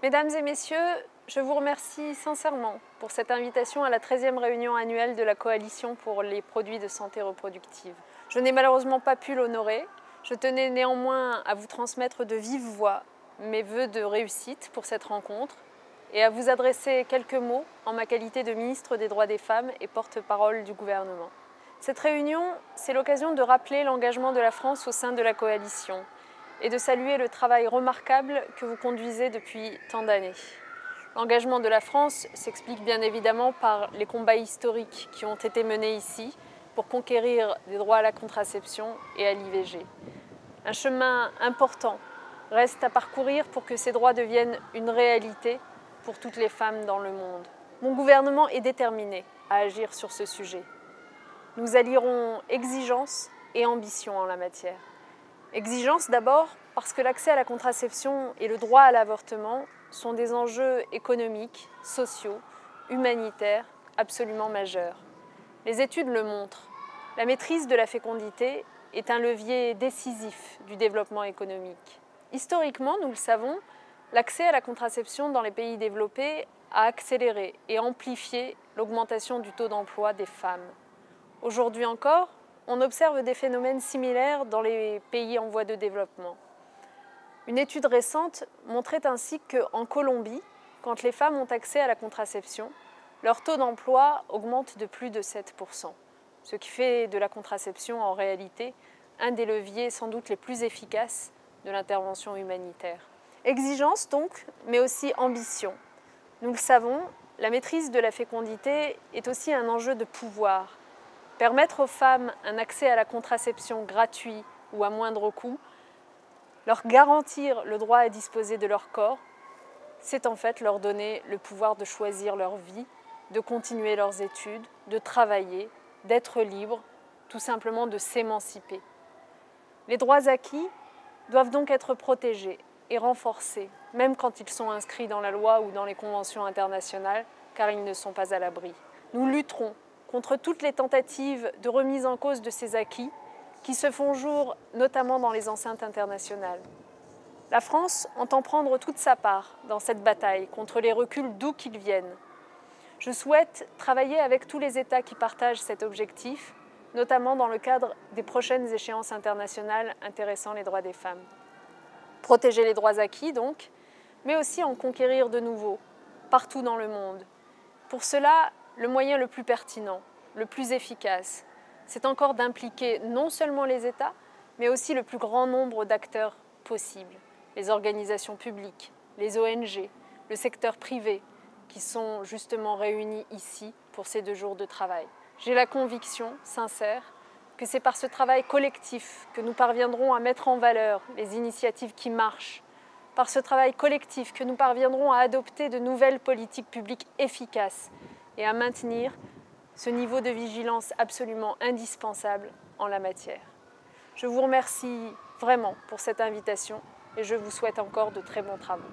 Mesdames et messieurs, je vous remercie sincèrement pour cette invitation à la 13e réunion annuelle de la Coalition pour les produits de santé reproductive. Je n'ai malheureusement pas pu l'honorer. Je tenais néanmoins à vous transmettre de vive voix mes vœux de réussite pour cette rencontre et à vous adresser quelques mots en ma qualité de ministre des Droits des Femmes et porte-parole du gouvernement. Cette réunion, c'est l'occasion de rappeler l'engagement de la France au sein de la Coalition et de saluer le travail remarquable que vous conduisez depuis tant d'années. L'engagement de la France s'explique bien évidemment par les combats historiques qui ont été menés ici pour conquérir des droits à la contraception et à l'IVG. Un chemin important reste à parcourir pour que ces droits deviennent une réalité pour toutes les femmes dans le monde. Mon gouvernement est déterminé à agir sur ce sujet. Nous allierons exigence et ambition en la matière. Exigence d'abord parce que l'accès à la contraception et le droit à l'avortement sont des enjeux économiques, sociaux, humanitaires absolument majeurs. Les études le montrent. La maîtrise de la fécondité est un levier décisif du développement économique. Historiquement, nous le savons, l'accès à la contraception dans les pays développés a accéléré et amplifié l'augmentation du taux d'emploi des femmes. Aujourd'hui encore, on observe des phénomènes similaires dans les pays en voie de développement. Une étude récente montrait ainsi qu'en Colombie, quand les femmes ont accès à la contraception, leur taux d'emploi augmente de plus de 7%, ce qui fait de la contraception en réalité un des leviers sans doute les plus efficaces de l'intervention humanitaire. Exigence donc, mais aussi ambition. Nous le savons, la maîtrise de la fécondité est aussi un enjeu de pouvoir. Permettre aux femmes un accès à la contraception gratuit ou à moindre coût, leur garantir le droit à disposer de leur corps, c'est en fait leur donner le pouvoir de choisir leur vie, de continuer leurs études, de travailler, d'être libres, tout simplement de s'émanciper. Les droits acquis doivent donc être protégés et renforcés, même quand ils sont inscrits dans la loi ou dans les conventions internationales, car ils ne sont pas à l'abri. Nous lutterons contre toutes les tentatives de remise en cause de ces acquis qui se font jour notamment dans les enceintes internationales. La France entend prendre toute sa part dans cette bataille contre les reculs d'où qu'ils viennent. Je souhaite travailler avec tous les États qui partagent cet objectif, notamment dans le cadre des prochaines échéances internationales intéressant les droits des femmes. Protéger les droits acquis donc, mais aussi en conquérir de nouveaux, partout dans le monde. Pour cela, le moyen le plus pertinent, le plus efficace, c'est encore d'impliquer non seulement les États, mais aussi le plus grand nombre d'acteurs possible. Les organisations publiques, les ONG, le secteur privé, qui sont justement réunis ici pour ces 2 jours de travail. J'ai la conviction sincère que c'est par ce travail collectif que nous parviendrons à mettre en valeur les initiatives qui marchent, par ce travail collectif que nous parviendrons à adopter de nouvelles politiques publiques efficaces et à maintenir ce niveau de vigilance absolument indispensable en la matière. Je vous remercie vraiment pour cette invitation et je vous souhaite encore de très bons travaux.